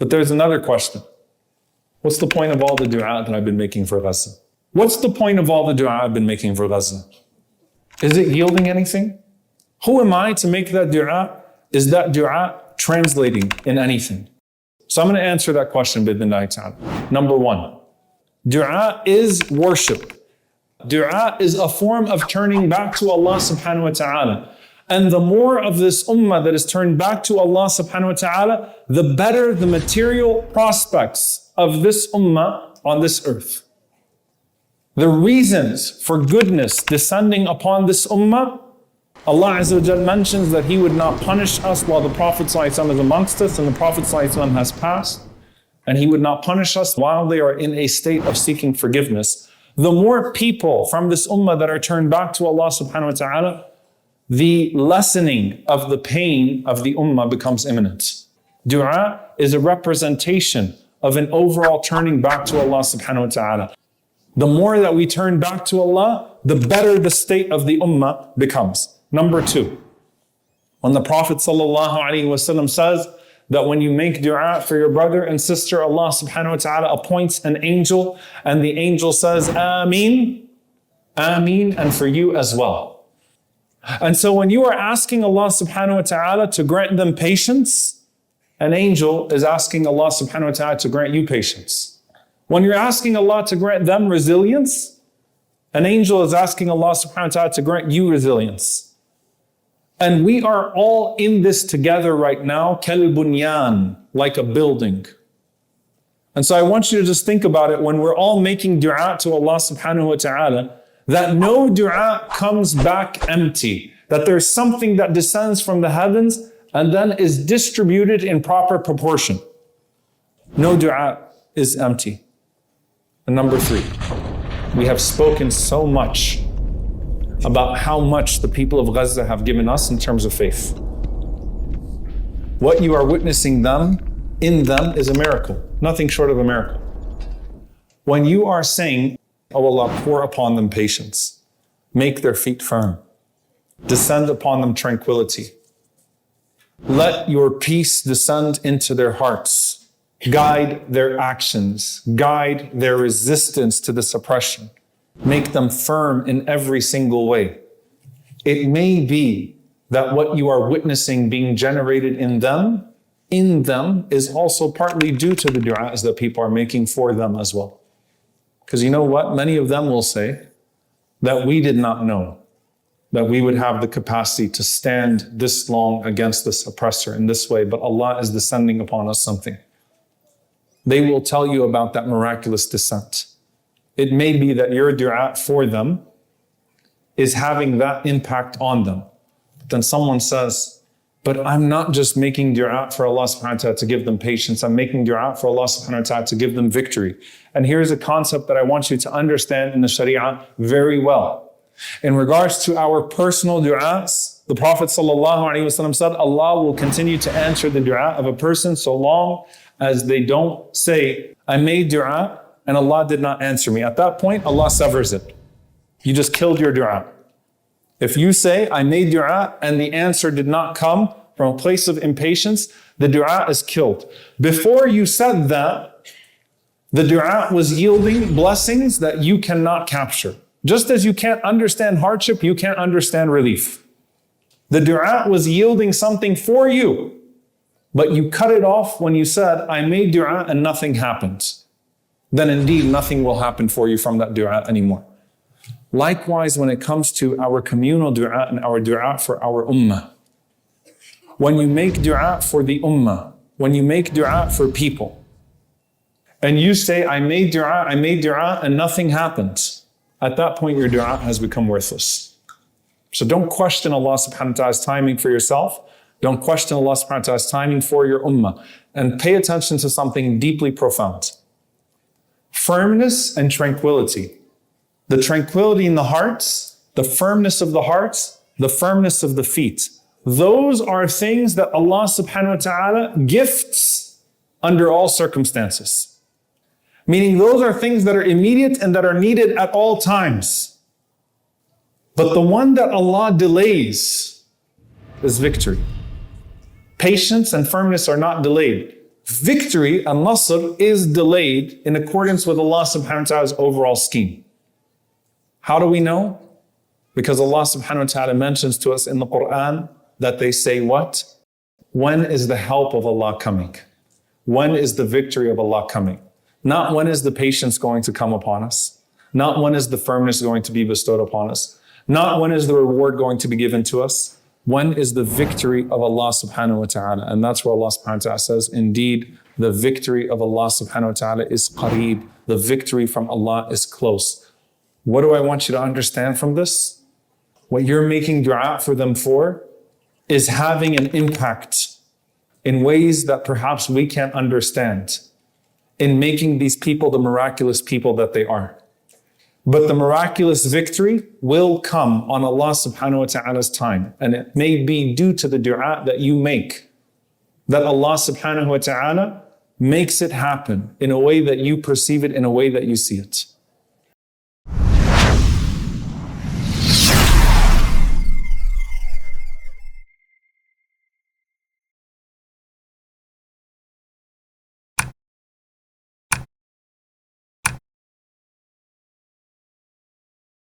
But there's another question. What's the point of all the dua that I've been making for Gaza? What's the point of all the dua I've been making for Gaza? Is it yielding anything? Who am I to make that dua? Is that dua translating in anything? So I'm going to answer that question bidnillahi ta'ala. Number one, dua is worship. Dua is a form of turning back to Allah subhanahu wa ta'ala. And the more of this ummah that is turned back to Allah subhanahu wa ta'ala, the better the material prospects of this ummah on this earth. The reasons for goodness descending upon this ummah, Allah Azza wa Jal mentions that He would not punish us while the Prophet ﷺ is amongst us and the Prophet ﷺ has passed. And He would not punish us while they are in a state of seeking forgiveness. The more people from this ummah that are turned back to Allah subhanahu wa ta'ala, the lessening of the pain of the ummah becomes imminent. Dua is a representation of an overall turning back to Allah subhanahu wa ta'ala. The more that we turn back to Allah, the better the state of the ummah becomes. Number two, when the Prophet ﷺ says that when you make dua for your brother and sister, Allah subhanahu wa ta'ala appoints an angel and the angel says, Ameen, Ameen, and for you as well. And so when you are asking Allah subhanahu wa ta'ala to grant them patience, an angel is asking Allah subhanahu wa ta'ala to grant you patience. When you're asking Allah to grant them resilience, an angel is asking Allah subhanahu wa ta'ala to grant you resilience. And we are all in this together right now, kal bunyan, like a building. And so I want you to just think about it when we're all making dua to Allah subhanahu wa ta'ala, that no dua comes back empty, that there's something that descends from the heavens and then is distributed in proper proportion. No dua is empty. And number three, we have spoken so much about how much the people of Gaza have given us in terms of faith. What you are witnessing in them is a miracle, nothing short of a miracle. When you are saying, "Oh Allah, pour upon them patience, make their feet firm, descend upon them tranquility, let your peace descend into their hearts, guide their actions, guide their resistance to this oppression, make them firm in every single way." It may be that what you are witnessing being generated in them is also partly due to the du'as that people are making for them as well. Because you know what? Many of them will say that we did not know that we would have the capacity to stand this long against this oppressor in this way, but Allah is descending upon us something. They will tell you about that miraculous descent. It may be that your dua for them is having that impact on them. But then someone says, but I'm not just making dua for Allah subhanahu wa ta'ala to give them patience. I'm making dua for Allah subhanahu wa ta'ala to give them victory. And here's a concept that I want you to understand in the Sharia very well. In regards to our personal du'as, the Prophet ﷺ said, Allah will continue to answer the dua of a person so long as they don't say, I made dua and Allah did not answer me. At that point, Allah severs it. You just killed your dua. If you say, I made dua and the answer did not come from a place of impatience, the dua is killed. Before you said that, the dua was yielding blessings that you cannot capture. Just as you can't understand hardship, you can't understand relief. The dua was yielding something for you, but you cut it off when you said, I made dua and nothing happened. Then indeed nothing will happen for you from that dua anymore. Likewise, when it comes to our communal dua and our dua for our ummah, when you make dua for the ummah, when you make dua for people, and you say, I made dua, and nothing happened, at that point your dua has become worthless. So don't question Allah subhanahu wa ta'ala's timing for yourself. Don't question Allah subhanahu wa ta'ala's timing for your ummah. And pay attention to something deeply profound. Firmness and tranquility. The tranquility in the hearts, the firmness of the hearts, the firmness of the feet. Those are things that Allah subhanahu wa ta'ala gifts under all circumstances. Meaning those are things that are immediate and that are needed at all times. But the one that Allah delays is victory. Patience and firmness are not delayed. Victory, al-Nasr, is delayed in accordance with Allah subhanahu wa ta'ala's overall scheme. How do we know? Because Allah subhanahu wa ta'ala mentions to us in the Quran that they say what? When is the help of Allah coming? When is the victory of Allah coming? Not when is the patience going to come upon us. Not when is the firmness going to be bestowed upon us. Not when is the reward going to be given to us. When is the victory of Allah subhanahu wa ta'ala? And that's where Allah subhanahu wa ta'ala says, indeed, the victory of Allah subhanahu wa ta'ala is qareeb. The victory from Allah is close. What do I want you to understand from this? What you're making dua for them for is having an impact in ways that perhaps we can't understand, in making these people the miraculous people that they are. But the miraculous victory will come on Allah subhanahu wa ta'ala's time. And it may be due to the dua that you make, that Allah subhanahu wa ta'ala makes it happen in a way that you perceive it, in a way that you see it.